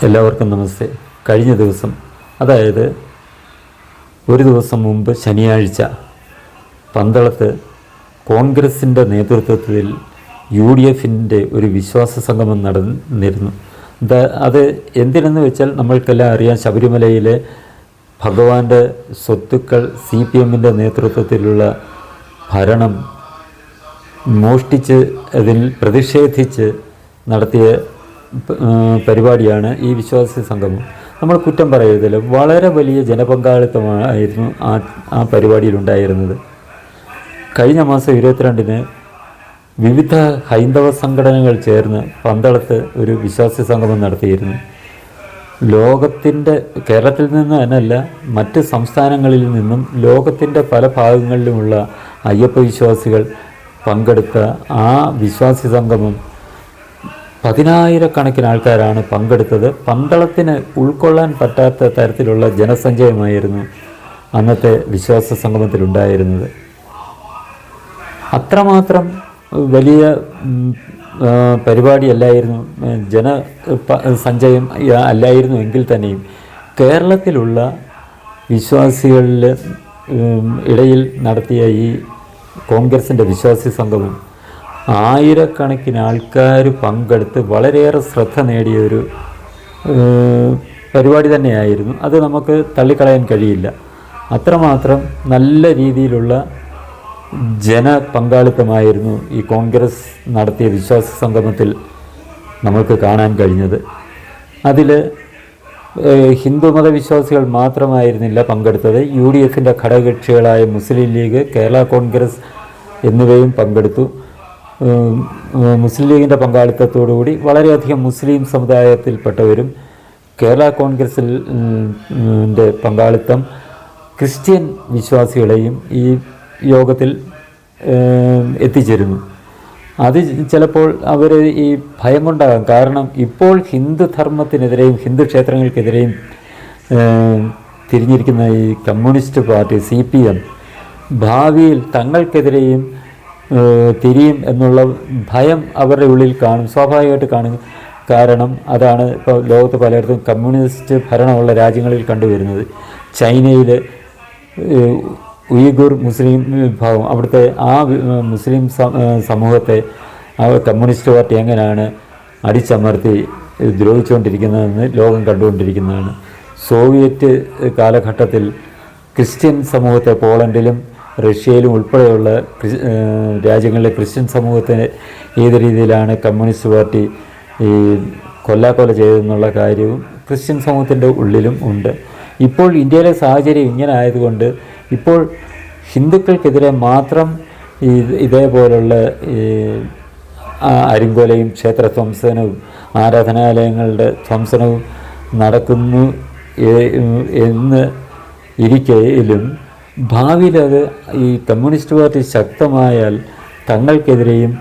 എല്ലാവർക്കും നമസ്തേ. കഴിഞ്ഞ ദിവസം, അതായത് ഒരു ദിവസം മുമ്പ് ശനിയാഴ്ച, പന്തളത്ത് കോൺഗ്രസിൻ്റെ നേതൃത്വത്തിൽ UDFിൻ്റെ ഒരു വിശ്വാസ സംഗമം നടന്നിരുന്നു. അത് എന്തിനെന്ന് വെച്ചാൽ നമ്മൾക്കെല്ലാം അറിയാം, ശബരിമലയിലെ ഭഗവാന്റെ സ്വത്തുക്കൾ CPMൻ്റെ നേതൃത്വത്തിലുള്ള ഭരണം മോഷ്ടിച്ച് അതിൽ പ്രതിഷേധിച്ച് നടത്തിയ പരിപാടിയാണ് ഈ വിശ്വാസി സംഗമം. നമ്മൾ കുറ്റം പറയരുതല്ലോ, വളരെ വലിയ ജനപങ്കാളിത്തമായിരുന്നു ആ പരിപാടിയിലുണ്ടായിരുന്നത്. കഴിഞ്ഞ മാസം 22-ന് വിവിധ ഹൈന്ദവ സംഘടനകൾ ചേർന്ന് പന്തളത്ത് ഒരു വിശ്വാസി സംഗമം നടത്തിയിരുന്നു. കേരളത്തിൽ നിന്ന് തന്നെയല്ല, മറ്റ് സംസ്ഥാനങ്ങളിൽ നിന്നും ലോകത്തിൻ്റെ പല ഭാഗങ്ങളിലുമുള്ള അയ്യപ്പ വിശ്വാസികൾ പങ്കെടുത്ത ആ വിശ്വാസി സംഗമം 10,000-കണക്കിന് ആൾക്കാരാണ് പങ്കെടുത്തത്. പന്തളത്തിന് ഉൾക്കൊള്ളാൻ പറ്റാത്ത തരത്തിലുള്ള ജനസഞ്ചയമായിരുന്നു അന്നത്തെ വിശ്വാസ സംഗമത്തിലുണ്ടായിരുന്നത്. അത്രമാത്രം വലിയ പരിപാടിയല്ലായിരുന്നു, ജനസഞ്ചയം അല്ലായിരുന്നു എങ്കിൽ തന്നെയും കേരളത്തിലുള്ള വിശ്വാസികളിൽ ഇടയിൽ നടത്തിയ ഈ കോൺഗ്രസിൻ്റെ വിശ്വാസി സംഗമം ആയിരക്കണക്കിന് ആൾക്കാർ പങ്കെടുത്ത് വളരെയേറെ ശ്രദ്ധ നേടിയൊരു പരിപാടി തന്നെയായിരുന്നു. അത് നമുക്ക് തള്ളിക്കളയാൻ കഴിയില്ല. അത്രമാത്രം നല്ല രീതിയിലുള്ള ജനപങ്കാളിത്തമായിരുന്നു ഈ കോൺഗ്രസ് നടത്തിയ വിശ്വാസ സംഗമത്തിൽ നമുക്ക് കാണാൻ കഴിഞ്ഞത്. അതിൽ ഹിന്ദുമത വിശ്വാസികൾ മാത്രമായിരുന്നില്ല പങ്കെടുത്തത്. UDFിൻ്റെ ഘടകകക്ഷികളായ മുസ്ലിം ലീഗ്, കേരള കോൺഗ്രസ് എന്നിവയും പങ്കെടുത്തു. മുസ്ലിം ലീഗിൻ്റെ പങ്കാളിത്തത്തോടുകൂടി വളരെയധികം മുസ്ലിം സമുദായത്തിൽപ്പെട്ടവരും, കേരള കോൺഗ്രസിൻ്റെ പങ്കാളിത്തം ക്രിസ്ത്യൻ വിശ്വാസികളെയും ഈ യോഗത്തിൽ എത്തിച്ചേരുന്നു. അത് ചിലപ്പോൾ അവർ ഈ ഭയം കൊണ്ടാകാം. കാരണം ഇപ്പോൾ ഹിന്ദുധർമ്മത്തിനെതിരെയും ഹിന്ദു ക്ഷേത്രങ്ങൾക്കെതിരെയും തിരിഞ്ഞിരിക്കുന്ന ഈ കമ്മ്യൂണിസ്റ്റ് പാർട്ടി CPM ഭാവിയിൽ തങ്ങൾക്കെതിരെയും തിരിയും എന്നുള്ള ഭയം അവരുടെ ഉള്ളിൽ കാണും, സ്വാഭാവികമായിട്ട് കാണും. കാരണം അതാണ് ഇപ്പോൾ ലോകത്ത് പലയിടത്തും കമ്മ്യൂണിസ്റ്റ് ഭരണമുള്ള രാജ്യങ്ങളിൽ കണ്ടുവരുന്നത്. ചൈനയിൽ ഉയ്ഗുർ മുസ്ലിം വിഭാഗം, അവിടുത്തെ ആ മുസ്ലിം സമൂഹത്തെ കമ്മ്യൂണിസ്റ്റ് പാർട്ടി എങ്ങനെയാണ് അടിച്ചമർത്തി ദ്രോഹിച്ചുകൊണ്ടിരിക്കുന്നതെന്ന് ലോകം കണ്ടുകൊണ്ടിരിക്കുന്നതാണ്. സോവിയറ്റ് കാലഘട്ടത്തിൽ ക്രിസ്ത്യൻ സമൂഹത്തെ പോളണ്ടിലും റഷ്യയിലും ഉൾപ്പെടെയുള്ള രാജ്യങ്ങളിലെ ക്രിസ്ത്യൻ സമൂഹത്തെ ഏത് രീതിയിലാണ് കമ്മ്യൂണിസ്റ്റ് പാർട്ടി ഈ കൊല്ലാക്കൊല ചെയ്തതെന്നുള്ള കാര്യവും ക്രിസ്ത്യൻ സമൂഹത്തിൻ്റെ ഉള്ളിലും ഉണ്ട്. ഇപ്പോൾ ഇന്ത്യയിലെ സാഹചര്യം ഇങ്ങനെ ആയതുകൊണ്ട് ഇപ്പോൾ ഹിന്ദുക്കൾക്കെതിരെ മാത്രം ഇതേപോലുള്ള അരിങ്കൊലയും ക്ഷേത്രധ്വംസനവും ആരാധനാലയങ്ങളുടെ ധ്വംസനവും നടക്കുന്നു എന്ന് ഇരിക്കയിലും ഭാവിയിൽ അത് ഈ കമ്മ്യൂണിസ്റ്റ് പാർട്ടി ശക്തമായാൽ തങ്ങൾക്കെതിരെയും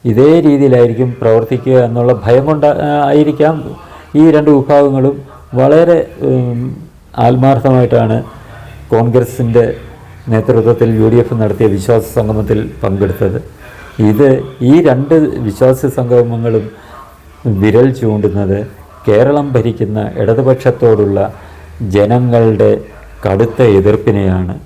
ഇതേ രീതിയിലായിരിക്കും പ്രവർത്തിക്കുക എന്നുള്ള ഭയം കൊണ്ടായിരിക്കാം ഈ രണ്ട് വിഭാഗങ്ങളും വളരെ ആത്മാർത്ഥമായിട്ടാണ് കോൺഗ്രസിൻ്റെ നേതൃത്വത്തിൽ UDF നടത്തിയ വിശ്വാസ സംഗമത്തിൽ പങ്കെടുത്തത്. ഈ രണ്ട് വിശ്വാസ സംഗമങ്ങളും വിരൽ ചൂണ്ടുന്നത് കേരളം ഭരിക്കുന്ന ഇടതുപക്ഷത്തോടുള്ള ജനങ്ങളുടെ കടുത്ത എതിർപ്പിനെയാണ്.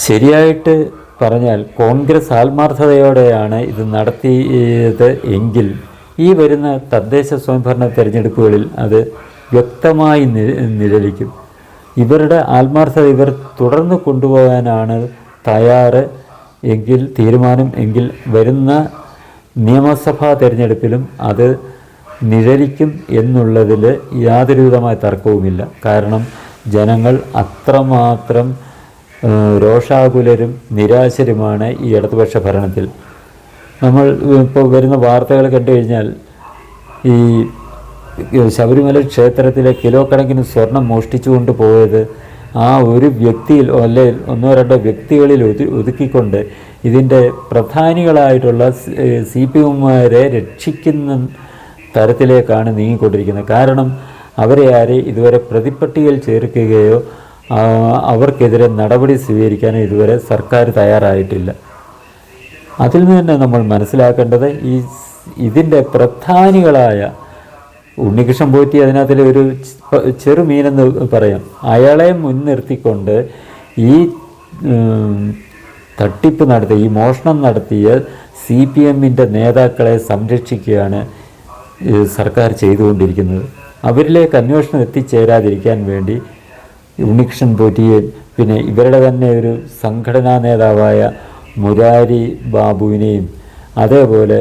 ശരിയായിട്ട് പറഞ്ഞാൽ കോൺഗ്രസ് ആത്മാർത്ഥതയോടെയാണ് ഇത് നടത്തിയത് എങ്കിൽ ഈ വരുന്ന തദ്ദേശ സ്വയംഭരണ തിരഞ്ഞെടുപ്പുകളിൽ അത് വ്യക്തമായി നിഴലിക്കും. ഇവരുടെ ആത്മാർത്ഥത ഇവർ തുടർന്ന് കൊണ്ടുപോകാനാണ് തയ്യാറ് എങ്കിൽ, തീരുമാനം എങ്കിൽ വരുന്ന നിയമസഭാ തിരഞ്ഞെടുപ്പിലും അത് നിഴലിക്കും എന്നുള്ളതിൽ യാതൊരുവിധമായ തർക്കവുമില്ല. കാരണം ജനങ്ങൾ അത്രമാത്രം രോഷാകുലരും നിരാശരുമാണ് ഈ ഇടതുപക്ഷ ഭരണത്തിൽ. നമ്മൾ ഇപ്പോൾ വരുന്ന വാർത്തകൾ കണ്ടു കഴിഞ്ഞാൽ ഈ ശബരിമല ക്ഷേത്രത്തിലെ കിലോ കണക്കിന് സ്വർണം മോഷ്ടിച്ചു കൊണ്ട് പോയത് ആ ഒരു വ്യക്തിയിൽ അല്ലെ ഒന്നോ രണ്ടോ വ്യക്തികളിൽ ഒതുക്കിക്കൊണ്ട് ഇതിൻ്റെ പ്രധാനികളായിട്ടുള്ള CPMമാരെ രക്ഷിക്കുന്ന തരത്തിലേക്കാണ് നീങ്ങിക്കൊണ്ടിരിക്കുന്നത്. കാരണം അവരെ ഇതുവരെ പ്രതിപ്പട്ടികയിൽ ചേർക്കുകയോ അവർക്കെതിരെ നടപടി സ്വീകരിക്കാനോ ഇതുവരെ സർക്കാർ തയ്യാറായിട്ടില്ല. അതിൽ നിന്ന് തന്നെ നമ്മൾ മനസ്സിലാക്കേണ്ടത് ഇതിൻ്റെ പ്രധാനികളായ ഉണ്ണികൃഷ്ണൻ പോറ്റി അതിനകത്തിൽ ഒരു ചെറുമീനെന്ന് പറയാം. അയാളെ മുൻനിർത്തിക്കൊണ്ട് ഈ തട്ടിപ്പ് നടത്തിയ, ഈ മോഷണം നടത്തിയ CPM-ൻ്റെ നേതാക്കളെ സംരക്ഷിക്കുകയാണ് സർക്കാർ ചെയ്തുകൊണ്ടിരിക്കുന്നത്. അവരിലേക്ക് അന്വേഷണം എത്തിച്ചേരാതിരിക്കാൻ വേണ്ടി ഉണ്ണികൃഷ്ണൻ പോറ്റിയെ, പിന്നെ ഇവരുടെ തന്നെ ഒരു സംഘടനാ നേതാവായ മുരാരി ബാബുവിനെയും അതേപോലെ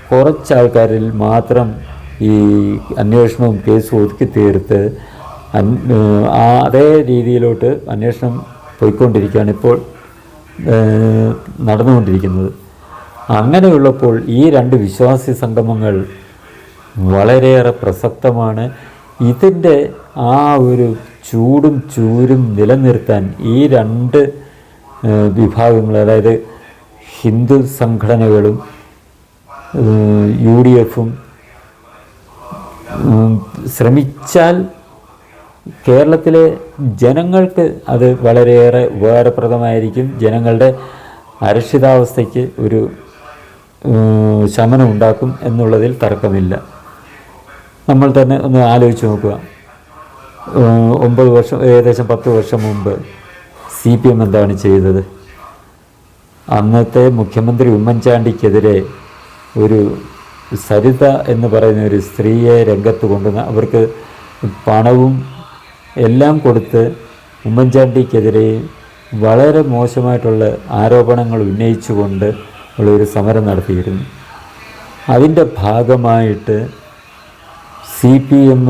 കുറച്ചാൾക്കാരിൽ മാത്രം ഈ അന്വേഷണവും കേസും ഒതുക്കി തീർത്ത് അതേ രീതിയിലോട്ട് അന്വേഷണം പോയിക്കൊണ്ടിരിക്കുകയാണ് ഇപ്പോൾ നടന്നുകൊണ്ടിരിക്കുന്നത്. അങ്ങനെയുള്ളപ്പോൾ ഈ രണ്ട് വിശ്വാസി സംഗമങ്ങൾ വളരെയേറെ പ്രസക്തമാണ്. ഇതിൻ്റെ ആ ഒരു ചൂടും ചൂരും നിലനിർത്താൻ ഈ രണ്ട് വിഭാഗങ്ങൾ, അതായത് ഹിന്ദു സംഘടനകളും UDF-ഉം ശ്രമിച്ചാൽ കേരളത്തിലെ ജനങ്ങൾക്ക് അത് വളരെയേറെ ഉപകാരപ്രദമായിരിക്കും. ജനങ്ങളുടെ അരക്ഷിതാവസ്ഥയ്ക്ക് ഒരു ശമനം ഉണ്ടാക്കും എന്നുള്ളതിൽ തർക്കമില്ല. നമ്മൾ തന്നെ ഒന്ന് ആലോചിച്ച് നോക്കുക. 9 വർഷം, ഏകദേശം 10 വർഷം മുമ്പ് CPM എന്താണ് ചെയ്തത്? അന്നത്തെ മുഖ്യമന്ത്രി ഉമ്മൻചാണ്ടിക്കെതിരെ ഒരു സരിത എന്ന് പറയുന്ന ഒരു സ്ത്രീയെ രംഗത്ത് കൊണ്ടുവന്ന് അവർക്ക് പണവും എല്ലാം കൊടുത്ത് ഉമ്മൻചാണ്ടിക്കെതിരെ വളരെ മോശമായിട്ടുള്ള ആരോപണങ്ങൾ ഉന്നയിച്ചുകൊണ്ട് ഉള്ളൊരു സമരം നടത്തിയിരുന്നു. അതിൻ്റെ ഭാഗമായിട്ട് CPM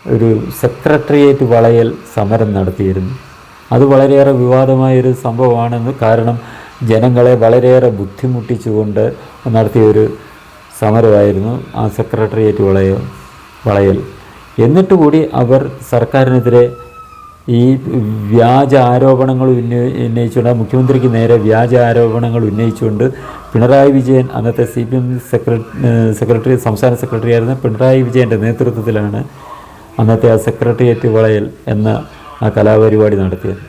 ഒരു സെക്രട്ടേറിയറ്റ് വളയൽ സമരം നടത്തിയിരുന്നു. അത് വളരെയേറെ വിവാദമായൊരു സംഭവമാണെന്ന്, കാരണം ജനങ്ങളെ വളരെയേറെ ബുദ്ധിമുട്ടിച്ചുകൊണ്ട് നടത്തിയൊരു സമരമായിരുന്നു ആ സെക്രട്ടേറിയറ്റ് വളയൽ. എന്നിട്ട് കൂടി അവർ സർക്കാരിനെതിരെ ഈ വ്യാജ ആരോപണങ്ങൾ ഉന്നയിച്ചുകൊണ്ട്, മുഖ്യമന്ത്രിക്ക് നേരെ വ്യാജ ആരോപണങ്ങൾ ഉന്നയിച്ചുകൊണ്ട് പിണറായി വിജയൻ, അന്നത്തെ CPM സെക്രട്ടറി, സംസ്ഥാന സെക്രട്ടറി ആയിരുന്ന പിണറായി വിജയൻ്റെ നേതൃത്വത്തിലാണ് അന്നത്തെ ആ സെക്രട്ടേറിയറ്റ് വളയൽ എന്ന ആ കലാപരിപാടി നടത്തിയത്.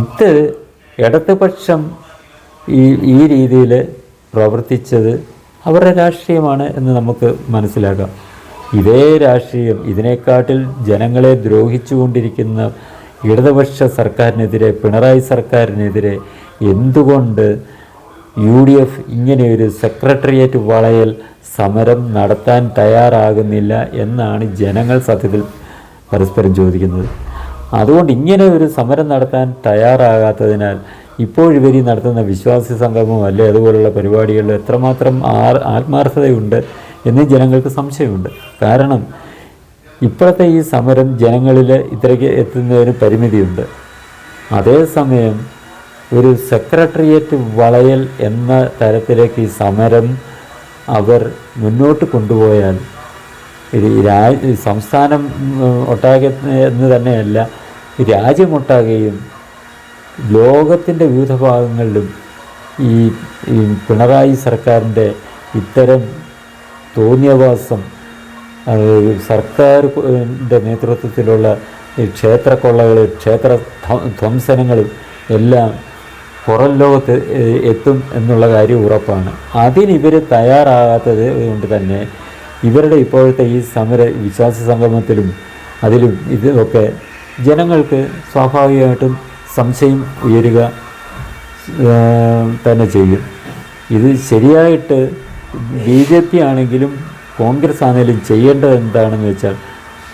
ഇത് ഇടതുപക്ഷം ഈ രീതിയിൽ പ്രവർത്തിച്ചത് അവരുടെ രാഷ്ട്രീയമാണ് എന്ന് നമുക്ക് മനസ്സിലാക്കാം. ഇതേ രാഷ്ട്രീയം, ഇതിനെക്കാട്ടിൽ ജനങ്ങളെ ദ്രോഹിച്ചുകൊണ്ടിരിക്കുന്ന ഇടതുപക്ഷ സർക്കാരിനെതിരെ, പിണറായി സർക്കാരിനെതിരെ എന്തുകൊണ്ട് UDF ഇങ്ങനെയൊരു സെക്രട്ടേറിയറ്റ് വളയൽ സമരം നടത്താൻ തയ്യാറാകുന്നില്ല എന്നാണ് ജനങ്ങൾ സത്യത്തിൽ പരസ്പരം ചോദിക്കുന്നത്. അതുകൊണ്ട് ഇങ്ങനെ ഒരു സമരം നടത്താൻ തയ്യാറാകാത്തതിനാൽ ഇപ്പോഴിവർ നടത്തുന്ന വിശ്വാസി സംഗമം അല്ലെ അതുപോലുള്ള പരിപാടികളിൽ എത്രമാത്രം ആത്മാർത്ഥതയുണ്ട് എന്ന് ജനങ്ങൾക്ക് സംശയമുണ്ട്. കാരണം ഇപ്പോഴത്തെ ഈ സമരം ജനങ്ങളിൽ ഇത്രയ്ക്ക് എത്തുന്നതിന് പരിമിതിയുണ്ട്. അതേസമയം ഒരു സെക്രട്ടേറിയറ്റ് വളയൽ എന്ന തരത്തിലേക്ക് ഈ സമരം അവർ മുന്നോട്ട് കൊണ്ടുപോയാൽ സംസ്ഥാനം ഒട്ടാകെ എന്ന് തന്നെയല്ല, രാജ്യമൊട്ടാകെയും ലോകത്തിൻ്റെ വിവിധ ഭാഗങ്ങളിലും ഈ പിണറായി സർക്കാരിൻ്റെ ഇത്തരം തോന്നിയവാസം, സർക്കാരിൻ്റെ നേതൃത്വത്തിലുള്ള ക്ഷേത്രക്കൊള്ളകൾ, ക്ഷേത്ര ധ്വംസനങ്ങളും എല്ലാം പുറം ലോകത്ത് എത്തും എന്നുള്ള കാര്യം ഉറപ്പാണ്. അതിനിവർ തയ്യാറാകാത്തത് കൊണ്ട് തന്നെ ഇവരുടെ ഇപ്പോഴത്തെ ഈ വിശ്വാസ സംഗമത്തിലും അതിലും ഇതൊക്കെ ജനങ്ങൾക്ക് സ്വാഭാവികമായിട്ടും സംശയം ഉയരുക തന്നെ ചെയ്യും. ഇത് ശരിയായിട്ട് BJP ആണെങ്കിലും കോൺഗ്രസ് ആണെങ്കിലും ചെയ്യേണ്ടത് എന്താണെന്ന് വെച്ചാൽ,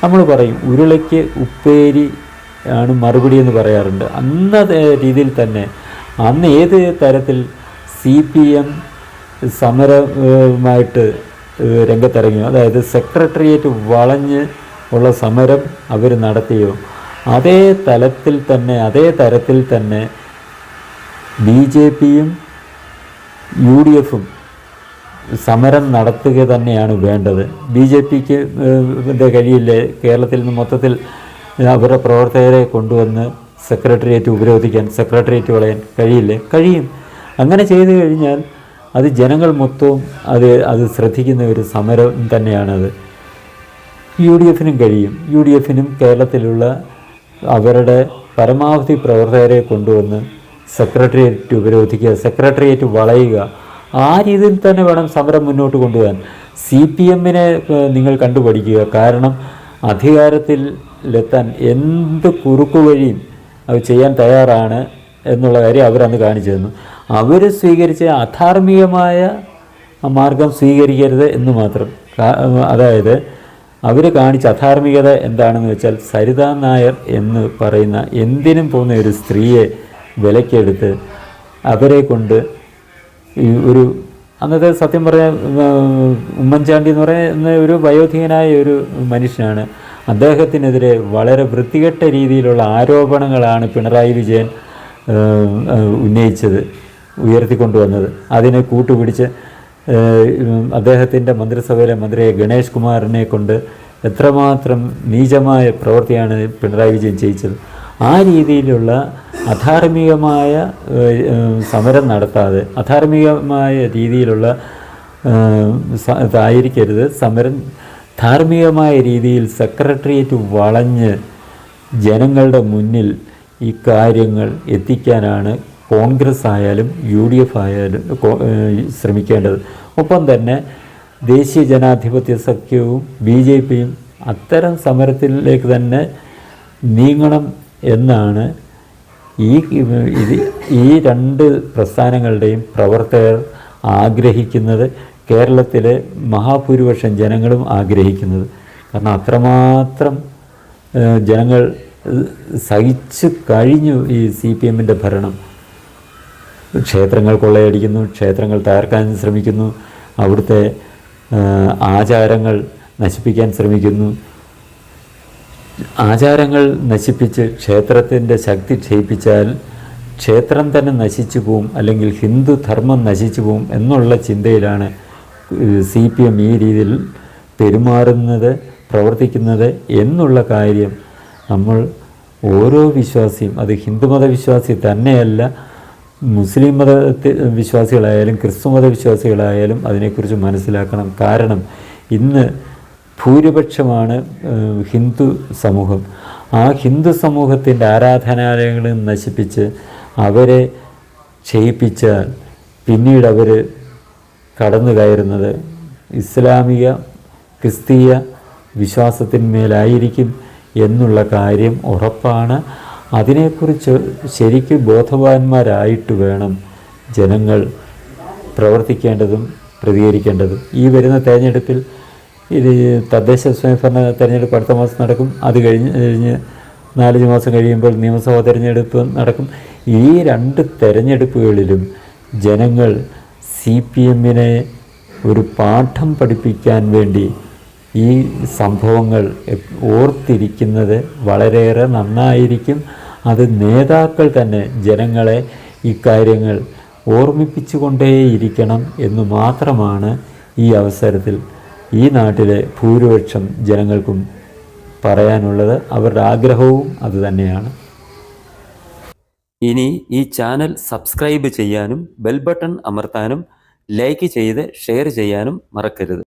നമ്മൾ പറയും ഉരുളയ്ക്ക് ഉപ്പേരി ആണ് മറുപടി എന്ന് പറയാറുണ്ട്. അന്നത്തെ രീതിയിൽ തന്നെ അന്ന് ഏത് തരത്തിൽ CPM സമരമായിട്ട് രംഗത്തിറങ്ങിയോ, അതായത് സെക്രട്ടേറിയറ്റ് വളഞ്ഞ് ഉള്ള സമരം അവർ നടത്തിയോ, അതേ തരത്തിൽ തന്നെ BJP-യും UDF-ഉം സമരം നടത്തുക തന്നെയാണ് വേണ്ടത്. BJP-ക്ക് കഴിയില്ലേ കേരളത്തിൽ നിന്ന് മൊത്തത്തിൽ അവരുടെ പ്രവർത്തകരെ കൊണ്ടുവന്ന് സെക്രട്ടേറിയറ്റ് ഉപരോധിക്കാൻ, സെക്രട്ടേറിയറ്റ് വളയാൻ കഴിയില്ലേ? കഴിയും. അങ്ങനെ ചെയ്തു കഴിഞ്ഞാൽ അത് ജനങ്ങൾ മൊത്തവും അത് ശ്രദ്ധിക്കുന്ന ഒരു സമരം തന്നെയാണത്. UDF-നും കഴിയും. UDF-നും കേരളത്തിലുള്ള അവരുടെ പരമാവധി പ്രവർത്തകരെ കൊണ്ടുവന്ന് സെക്രട്ടേറിയറ്റ് ഉപരോധിക്കുക, സെക്രട്ടേറിയറ്റ് വളയുക, ആ രീതിയിൽ തന്നെ വേണം സമരം മുന്നോട്ട് കൊണ്ടുപോകാൻ. CPM-നെ നിങ്ങൾ കണ്ടുപഠിക്കുക. കാരണം അധികാരത്തിലെത്താൻ എന്ത് കുറുക്കുവഴിയും അത് ചെയ്യാൻ തയ്യാറാണ് എന്നുള്ള കാര്യം അവരന്ന് കാണിച്ചു തന്നു. അവർ സ്വീകരിച്ച അധാർമികമായ മാർഗം സ്വീകരിക്കരുത് എന്ന് മാത്രം. അതായത് അവർ കാണിച്ച അധാർമികത എന്താണെന്ന് വെച്ചാൽ, സരിതാ നായർ എന്ന് പറയുന്ന എന്തിനും പോകുന്ന ഒരു സ്ത്രീയെ വിലക്കെടുത്ത് അവരെ കൊണ്ട് ഈ ഒരു അന്നത്തെ സത്യം പറയാൻ ഉമ്മൻചാണ്ടി എന്ന് പറയുന്ന ഒരു വയോധികനായ ഒരു മനുഷ്യനാണ്. അദ്ദേഹത്തിനെതിരെ വളരെ വൃത്തികെട്ട രീതിയിലുള്ള ആരോപണങ്ങളാണ് പിണറായി വിജയൻ ഉന്നയിച്ചത്, ഉയർത്തിക്കൊണ്ടുവന്നത്. അതിനെ കൂട്ടുപിടിച്ച് അദ്ദേഹത്തിൻ്റെ മന്ത്രിസഭയിലെ മന്ത്രിയെ ഗണേഷ് കുമാറിനെ കൊണ്ട് എത്രമാത്രം നീചമായ പ്രവൃത്തിയാണ് പിണറായി വിജയൻ ചെയ്യിച്ചത്. ആ രീതിയിലുള്ള അധാർമികമായ സമരം നടത്താതെ, അധാർമികമായ രീതിയിലുള്ള ഇതായിരിക്കരുത് സമരം. ധാർമ്മികമായ രീതിയിൽ സെക്രട്ടേറിയറ്റ് വളഞ്ഞ് ജനങ്ങളുടെ മുന്നിൽ ഈ കാര്യങ്ങൾ എത്തിക്കാനാണ് കോൺഗ്രസ് ആയാലും UDF ആയാലും ശ്രമിക്കേണ്ടത്. ഒപ്പം തന്നെ ദേശീയ ജനാധിപത്യ സഖ്യവും BJP-യും അത്തരം സമരത്തിലേക്ക് തന്നെ നീങ്ങണം എന്നാണ് ഈ രണ്ട് പ്രസ്ഥാനങ്ങളുടെയും പ്രവർത്തകർ ആഗ്രഹിക്കുന്നത്. കേരളത്തിലെ മഹാഭൂരിപക്ഷം ജനങ്ങളും ആഗ്രഹിക്കുന്നത്. കാരണം അത്രമാത്രം ജനങ്ങൾ സഹിച്ചു കഴിഞ്ഞു ഈ CPM-ൻ്റെ ഭരണം. ക്ഷേത്രങ്ങൾ കൊള്ളയടിക്കുന്നു, ക്ഷേത്രങ്ങൾ തകർക്കാൻ ശ്രമിക്കുന്നു, അവിടുത്തെ ആചാരങ്ങൾ നശിപ്പിക്കാൻ ശ്രമിക്കുന്നു. ആചാരങ്ങൾ നശിപ്പിച്ച് ക്ഷേത്രത്തിൻ്റെ ശക്തി ക്ഷയിപ്പിച്ചാൽ ക്ഷേത്രം തന്നെ നശിച്ചു പോവും, അല്ലെങ്കിൽ ഹിന്ദു ധർമ്മം നശിച്ചു പോവും എന്നുള്ള ചിന്തയിലാണ് CPM ഈ രീതിയിൽ പെരുമാറുന്നത്, പ്രവർത്തിക്കുന്നത് എന്നുള്ള കാര്യം നമ്മൾ ഓരോ വിശ്വാസിയും, അത് ഹിന്ദുമത വിശ്വാസി തന്നെയല്ല, മുസ്ലിം മത വിശ്വാസികളായാലും ക്രിസ്തുമത വിശ്വാസികളായാലും അതിനെക്കുറിച്ച് മനസ്സിലാക്കണം. കാരണം ഇന്ന് ഭൂരിപക്ഷമാണ് ഹിന്ദു സമൂഹം. ആ ഹിന്ദു സമൂഹത്തിൻ്റെ ആരാധനാലയങ്ങൾ നശിപ്പിച്ച് അവരെ ക്ഷയിപ്പിച്ചാൽ പിന്നീട് അവർ കടന്നു കയറുന്നത് ഇസ്ലാമിക ക്രിസ്തീയ വിശ്വാസത്തിന്മേലായിരിക്കും എന്നുള്ള കാര്യം ഉറപ്പാണ്. അതിനെക്കുറിച്ച് ശരിക്കും ബോധവാന്മാരായിട്ട് വേണം ജനങ്ങൾ പ്രവർത്തിക്കേണ്ടതും പ്രതികരിക്കേണ്ടതും. ഈ വരുന്ന തെരഞ്ഞെടുപ്പിൽ ഇത് തദ്ദേശ സ്വയംഭരണ തെരഞ്ഞെടുപ്പ് അടുത്ത മാസം നടക്കും. അത് കഴിഞ്ഞ് 4 മാസം കഴിയുമ്പോൾ നിയമസഭാ തെരഞ്ഞെടുപ്പ് നടക്കും. ഈ 2 തെരഞ്ഞെടുപ്പുകളിലും ജനങ്ങൾ CPM-നെ ഒരു പാഠം പഠിപ്പിക്കാൻ വേണ്ടി ഈ സംഭവങ്ങൾ ഓർത്തിരിക്കുന്നത് വളരെയേറെ നന്നായിരിക്കും. അത് നേതാക്കൾ തന്നെ ജനങ്ങളെ ഇക്കാര്യങ്ങൾ ഓർമ്മിപ്പിച്ചുകൊണ്ടേയിരിക്കണം എന്ന് മാത്രമാണ് ഈ അവസരത്തിൽ ഈ നാട്ടിലെ ഭൂരിപക്ഷം ജനങ്ങൾക്കും പറയാനുള്ളത്. അവരുടെ ആഗ്രഹവും അതുതന്നെയാണ്. ഇനി ഈ ചാനൽ സബ്സ്ക്രൈബ് ചെയ്യാനും ബെൽ ബട്ടൺ അമർത്താനും ലൈക്ക് ചെയ്ത് ഷെയർ ചെയ്യാനും മറക്കരുത്.